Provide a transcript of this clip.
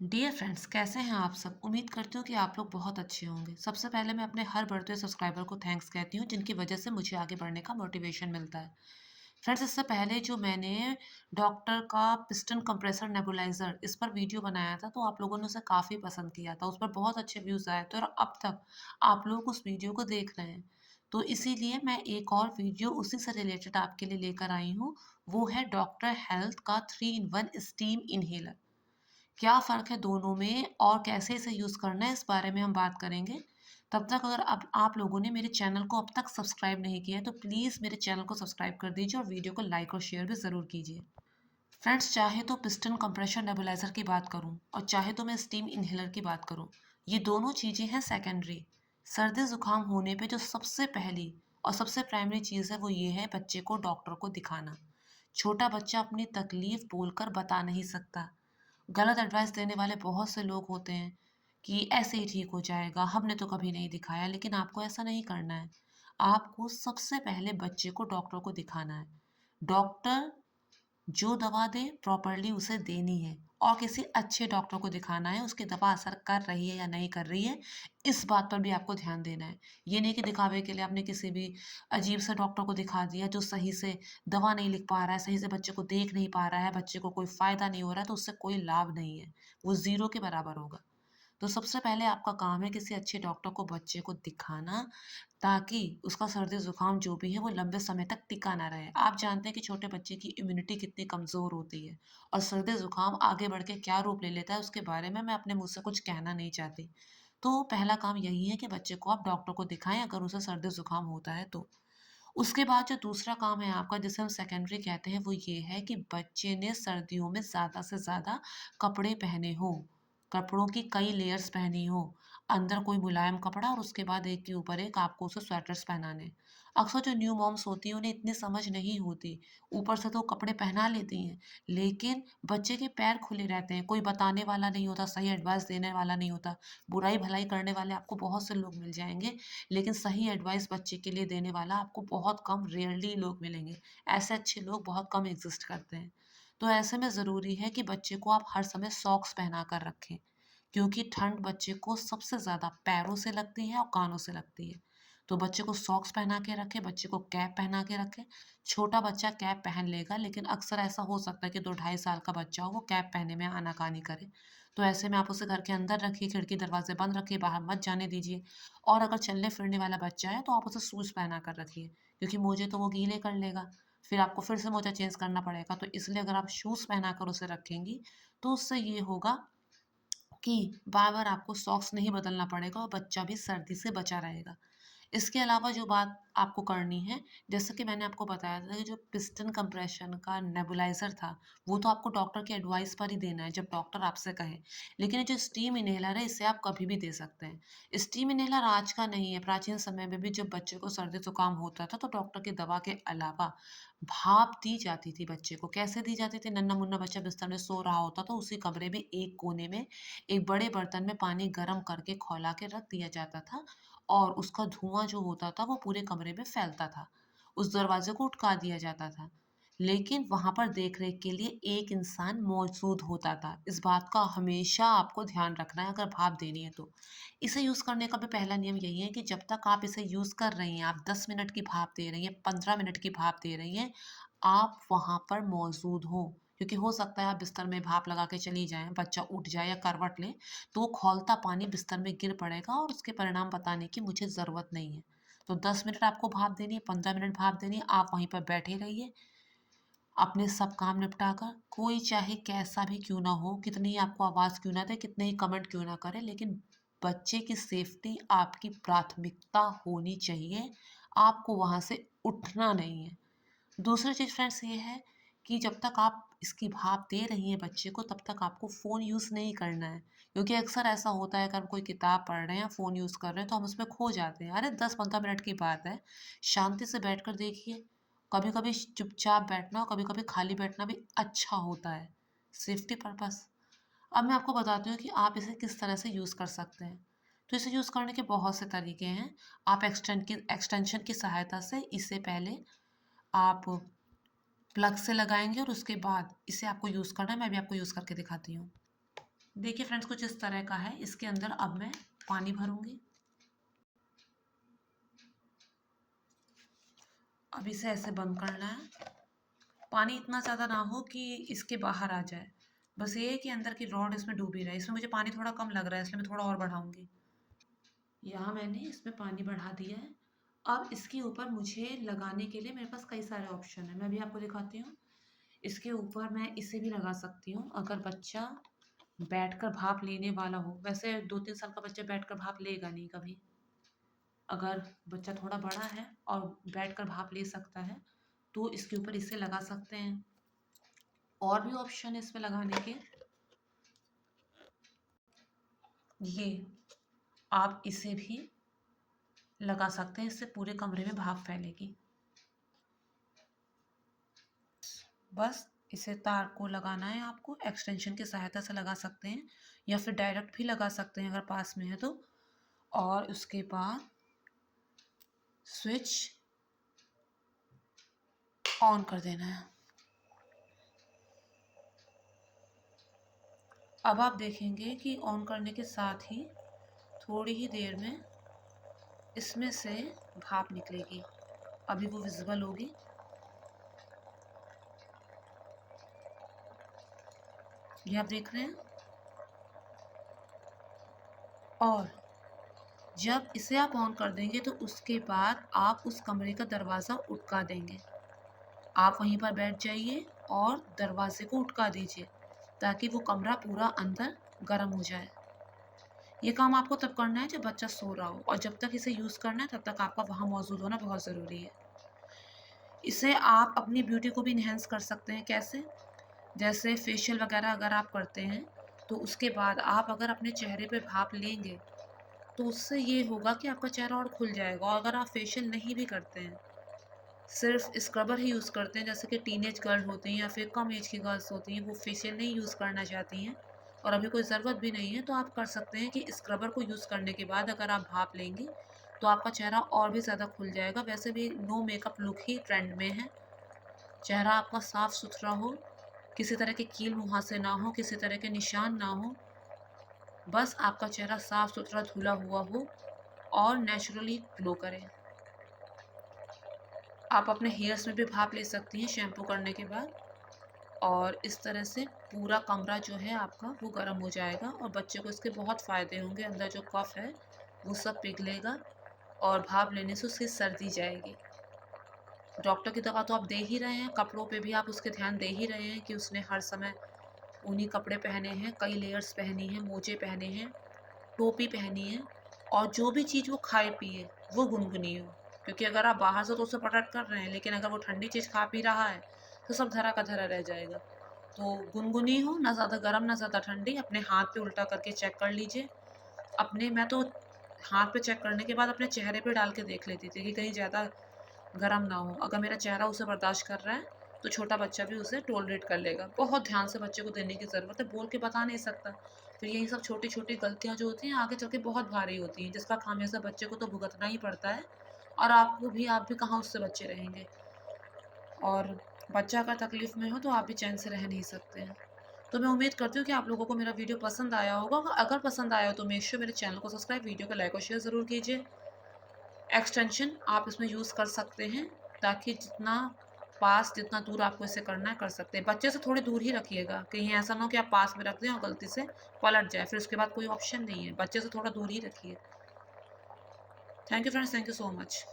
Dear friends, कैसे हैं आप सब? उम्मीद करती हूँ कि आप लोग बहुत अच्छे होंगे। सबसे पहले मैं अपने हर बढ़ते हुए सब्सक्राइबर को थैंक्स कहती हूँ, जिनकी वजह से मुझे आगे बढ़ने का मोटिवेशन मिलता है। फ्रेंड्स, इससे पहले जो मैंने डॉक्टर का पिस्टन कंप्रेसर नेबुलाइज़र इस पर वीडियो बनाया था, तो आप लोगों ने उसे काफ़ी पसंद किया था। उस पर बहुत अच्छे व्यूज़ आए थे और अब तक आप लोग उस वीडियो को देख रहे हैं। तो इसीलिए मैं एक और वीडियो उसी से रिलेटेड आपके लिए लेकर आई हूँ। वो है डॉक्टर हेल्थ का 3 इन 1 स्टीम इन्हेलर। क्या फ़र्क है दोनों में और कैसे इसे यूज़ करना है, इस बारे में हम बात करेंगे। तब तक अगर अब आप लोगों ने मेरे चैनल को अब तक सब्सक्राइब नहीं किया है, तो प्लीज़ मेरे चैनल को सब्सक्राइब कर दीजिए और वीडियो को लाइक और शेयर भी ज़रूर कीजिए। फ्रेंड्स, चाहे तो पिस्टन कंप्रेशर नेबुलाइज़र की बात करूँ और चाहे तो मैं स्टीम इन्हेलर की बात करूँ, ये दोनों चीज़ें हैं सेकेंडरी। सर्दी-ज़ुकाम होने पे जो सबसे पहली और सबसे प्राइमरी चीज़ है, वो ये है बच्चे को डॉक्टर को दिखाना। छोटा बच्चा अपनी तकलीफ़ बोलकर बता नहीं सकता। गलत एडवाइस देने वाले बहुत से लोग होते हैं कि ऐसे ही ठीक हो जाएगा, हमने तो कभी नहीं दिखाया, लेकिन आपको ऐसा नहीं करना है। आपको सबसे पहले बच्चे को डॉक्टर को दिखाना है। डॉक्टर जो दवा दे प्रॉपर्ली उसे देनी है और किसी अच्छे डॉक्टर को दिखाना है, उसकी दवा असर कर रही है या नहीं कर रही है, इस बात पर भी आपको ध्यान देना है। ये नहीं कि दिखावे के लिए आपने किसी भी अजीब से डॉक्टर को दिखा दिया जो सही से दवा नहीं लिख पा रहा है, सही से बच्चे को देख नहीं पा रहा है, बच्चे को कोई फ़ायदा नहीं हो रहा है, तो उससे कोई लाभ नहीं है। वो ज़ीरो के बराबर होगा। तो सबसे पहले आपका काम है किसी अच्छे डॉक्टर को बच्चे को दिखाना, ताकि उसका सर्दी-ज़ुकाम जो भी है वो लंबे समय तक टिका ना रहे। आप जानते हैं कि छोटे बच्चे की इम्यूनिटी कितनी कमज़ोर होती है और सर्दी-ज़ुकाम आगे बढ़ के क्या रूप ले लेता है उसके बारे में मैं अपने मुँह से कुछ कहना नहीं चाहती। तो पहला काम यही है कि बच्चे को आप डॉक्टर को दिखाएँ अगर उसे सर्दी-ज़ुकाम होता है तो। उसके बाद जो दूसरा काम है आपका जिसे हम सेकेंडरी कहते हैं वो ये है कि बच्चे ने सर्दियों में ज़्यादा से ज़्यादा कपड़े पहने हों। कपड़ों की कई लेयर्स पहनी हो। अंदर कोई मुलायम कपड़ा और उसके बाद एक के ऊपर एक आपको उसे स्वेटर्स पहनाने। अक्सर जो न्यू मॉम्स होती हैं उन्हें इतनी समझ नहीं होती। ऊपर से तो कपड़े पहना लेती हैं, लेकिन बच्चे के पैर खुले रहते हैं, कोई बताने वाला नहीं होता, सही एडवाइस देने वाला नहीं होता। बुराई-भलाई करने वाले आपको बहुत से लोग मिल जाएँगे, लेकिन सही एडवाइस बच्चे के लिए देने वाला आपको बहुत कम रेयरली लोग मिलेंगे। ऐसे अच्छे लोग बहुत कम एग्ज़िस्ट करते हैं। तो ऐसे में ज़रूरी है कि बच्चे को आप हर समय सॉक्स पहना कर रखें, क्योंकि ठंड बच्चे को सबसे ज़्यादा पैरों से लगती है और कानों से लगती है। तो बच्चे को सॉक्स पहना के रखें, बच्चे को कैप पहना के रखें। छोटा बच्चा कैप पहन लेगा, लेकिन अक्सर ऐसा हो सकता है कि 2 ढाई साल का बच्चा हो, वो कैप पहनने में आनाकानी करे। तो ऐसे में आप उसे घर के अंदर रखिए, खिड़की दरवाज़े बंद रखिए, बाहर मत जाने दीजिए। और अगर चलने-फिरने वाला बच्चा है, तो आप उसे शूज़ पहना कर रखिए, क्योंकि मोजे तो वो गीले कर लेगा। फिर आपको फिर से मोजा चेंज करना पड़ेगा। तो इसलिए अगर आप शूज़ पहनाकर उसे रखेंगी, तो उससे ये होगा कि बार-बार आपको सॉक्स नहीं बदलना पड़ेगा और बच्चा भी सर्दी से बचा रहेगा। इसके अलावा जो बात आपको करनी है, जैसा कि मैंने आपको बताया था कि जो पिस्टन कंप्रेशन का नेबुलाइज़र था, वो तो आपको डॉक्टर की एडवाइस पर ही देना है, जब डॉक्टर आपसे कहे। लेकिन ये जो स्टीम इन्हेलर है, इसे आप कभी भी दे सकते हैं। स्टीम इन्हेलर आज का नहीं है, प्राचीन समय में भी जब बच्चे को सर्दी-जुकाम होता था, तो डॉक्टर की दवा के अलावा भाप दी जाती थी बच्चे को। कैसे दी जाती थी? नन्हा-मुन्ना बच्चा बिस्तर में सो रहा होता, तो उसी कमरे में एक कोने में एक बड़े बर्तन में पानी गरम करके खौला के रख दिया जाता था और उसका धुआँ जो होता था वो पूरे कमरे में फैलता था। उस दरवाज़े को उठका दिया जाता था। लेकिन वहाँ पर देख-रेख के लिए एक इंसान मौजूद होता था। इस बात का हमेशा आपको ध्यान रखना है अगर भाप देनी है तो। इसे यूज़ करने का भी पहला नियम यही है कि जब तक आप इसे यूज़ कर रही हैं, आप 10 मिनट की भाप दे रही हैं, 15 मिनट की भाप दे रही हैं, आप वहाँ पर मौजूद हो। क्योंकि हो सकता है आप बिस्तर में भाप लगा के चली जाएँ, बच्चा उठ जाए या करवट ले, तो वो खौलता पानी बिस्तर में गिर पड़ेगा और उसके परिणाम बताने की मुझे ज़रूरत नहीं है। तो 10 मिनट आपको भाप देनी है, 15 मिनट भाप देनी है, आप वहीं पर बैठे रहिए, अपने सब काम निपटा कर। कोई चाहे कैसा भी क्यों ना हो, कितनी ही आपको आवाज़ क्यों ना दे, कितने ही कमेंट क्यों ना करे, लेकिन बच्चे की सेफ्टी आपकी प्राथमिकता होनी चाहिए। आपको वहाँ से उठना नहीं है। दूसरी चीज़ फ्रेंड्स ये है कि जब तक आप इसकी भाप दे रही हैं बच्चे को, तब तक आपको फ़ोन यूज़ नहीं करना है। क्योंकि अक्सर ऐसा होता है कि हम कोई किताब पढ़ रहे हैं या फ़ोन यूज़ कर रहे हैं तो हम उसमें खो जाते हैं। अरे 10-15 मिनट की बात है, शांति से बैठकर देखिए। कभी-कभी चुपचाप बैठना और कभी-कभी खाली बैठना भी अच्छा होता है, सेफ्टी पर्पज़। अब मैं आपको बताती हूँ कि आप इसे किस तरह से यूज़ कर सकते हैं। तो इसे यूज़ करने के बहुत से तरीके हैं। आप एक्सटेंशन की सहायता से इसे पहले आप प्लग से लगाएँगे और उसके बाद इसे आपको यूज़ करना है, मैं भी आपको यूज़ करके दिखाती हूँ। देखिए फ्रेंड्स, कुछ इस तरह का है। इसके अंदर अब मैं पानी भरूंगी। अब इसे ऐसे बंद करना है। पानी इतना ज़्यादा ना हो कि इसके बाहर आ जाए, बस ये है कि अंदर की रॉड इसमें डूबी रहे। इसमें मुझे पानी थोड़ा कम लग रहा है, इसलिए मैं थोड़ा और बढ़ाऊंगी। यहाँ मैंने इसमें पानी बढ़ा दिया है। अब इसके ऊपर मुझे लगाने के लिए मेरे पास कई सारे ऑप्शन है, मैं भी आपको दिखाती हूँ। इसके ऊपर मैं इसे भी लगा सकती हूँ अगर बच्चा बैठकर भाप लेने वाला हो। वैसे 2-3 साल का बच्चा बैठकर भाप लेगा नहीं कभी। अगर बच्चा थोड़ा बड़ा है और बैठकर भाप ले सकता है तो इसके ऊपर इसे लगा सकते हैं। और भी ऑप्शन है इसमें लगाने के। ये आप इसे भी लगा सकते हैं, इससे पूरे कमरे में भाप फैलेगी। बस इसे तार को लगाना है आपको, एक्सटेंशन की सहायता से लगा सकते हैं या फिर डायरेक्ट भी लगा सकते हैं अगर पास में है तो। और उसके बाद स्विच ऑन कर देना है। अब आप देखेंगे कि ऑन करने के साथ ही थोड़ी ही देर में इसमें से भाप निकलेगी। अभी वो विजिबल होगी। ये आप देख रहे हैं। और जब इसे आप ऑन कर देंगे तो उसके बाद आप उस कमरे का दरवाज़ा उटका देंगे। आप वहीं पर बैठ जाइए और दरवाजे को उटका दीजिए ताकि वो कमरा पूरा अंदर गर्म हो जाए। ये काम आपको तब करना है जब बच्चा सो रहा हो, और जब तक इसे यूज़ करना है तब तक आपका वहाँ मौजूद होना बहुत ज़रूरी है। इसे आप अपनी ब्यूटी को भी इन्हेंस कर सकते हैं। कैसे? जैसे फेशियल वगैरह अगर आप करते हैं तो उसके बाद आप अगर अपने चेहरे पे भाप लेंगे तो उससे ये होगा कि आपका चेहरा और खुल जाएगा। और अगर आप फेशियल नहीं भी करते हैं, सिर्फ स्क्रबर ही यूज़ करते हैं, जैसे कि टीनेज गर्ल होती हैं या फिर कम एज की गर्ल्स होती हैं, वो फेशियल नहीं यूज़ करना चाहती हैं और अभी कोई ज़रूरत भी नहीं है, तो आप कर सकते हैं कि स्क्रबर को यूज़ करने के बाद अगर आप भाप लेंगे तो आपका चेहरा और भी ज़्यादा खुल जाएगा। वैसे भी नो मेकअप लुक ही ट्रेंड में है। चेहरा आपका साफ सुथरा हो, किसी तरह के कील मुहासे ना हो, किसी तरह के निशान ना हो, बस आपका चेहरा साफ सुथरा धुला हुआ हो और नेचुरली ग्लो करे। आप अपने हेयर्स में भी भाप ले सकती हैं शैम्पू करने के बाद। और इस तरह से पूरा कमरा जो है आपका वो गर्म हो जाएगा और बच्चे को इसके बहुत फ़ायदे होंगे। अंदर जो कफ है वो सब पिघलेगा और भाप लेने से उसकी सर्दी जाएगी। डॉक्टर की दवा तो आप दे ही रहे हैं, कपड़ों पे भी आप उसके ध्यान दे ही रहे हैं कि उसने हर समय ऊनी कपड़े पहने हैं, कई लेयर्स पहनी हैं, मोजे पहने हैं, टोपी पहनी है, और जो भी चीज़ वो खाए पिए वो गुनगुनी हो। क्योंकि अगर आप बाहर से तो उसे प्रोटेक्ट कर रहे हैं, लेकिन अगर वो ठंडी चीज़ खा पी रहा है तो सब धरा का धरा रह जाएगा। तो गुनगुनी हो, ना ज़्यादा गर्म ना ज़्यादा ठंडी। अपने हाथ पे उल्टा करके चेक कर लीजिए। अपने मैं तो हाथ पे चेक करने के बाद अपने चेहरे पे डाल के देख लेती थी कि कहीं ज़्यादा गरम ना हो। अगर मेरा चेहरा उसे बर्दाश्त कर रहा है तो छोटा बच्चा भी उसे टॉलरेट कर लेगा। बहुत ध्यान से बच्चे को देने की ज़रूरत है, बोल के बता नहीं सकता। फिर यही सब छोटी-छोटी गलतियाँ जो होती हैं आगे चल के बहुत भारी होती हैं, जिसका खामियाज़ा बच्चे को तो भुगतना ही पड़ता है। और आप भी कहाँ उससे बचे रहेंगे। और बच्चा अगर तकलीफ़ में हो तो आप भी चैन से रह नहीं सकते हैं। तो मैं उम्मीद करती हूँ कि आप लोगों को मेरा वीडियो पसंद आया होगा। अगर पसंद आया हो तो मेक श्योर मेरे चैनल को सब्सक्राइब, वीडियो को लाइक और शेयर ज़रूर कीजिए। एक्सटेंशन आप इसमें यूज़ कर सकते हैं ताकि जितना दूर आपको इसे करना है कर सकते हैं। बच्चे से थोड़ी दूर ही रखिएगा, कहीं ऐसा ना हो कि आप पास में रख दें और गलती से पलट जाए, फिर उसके बाद कोई ऑप्शन नहीं है। बच्चे से थोड़ा दूर ही रखिए। Thank you friends, thank you so much.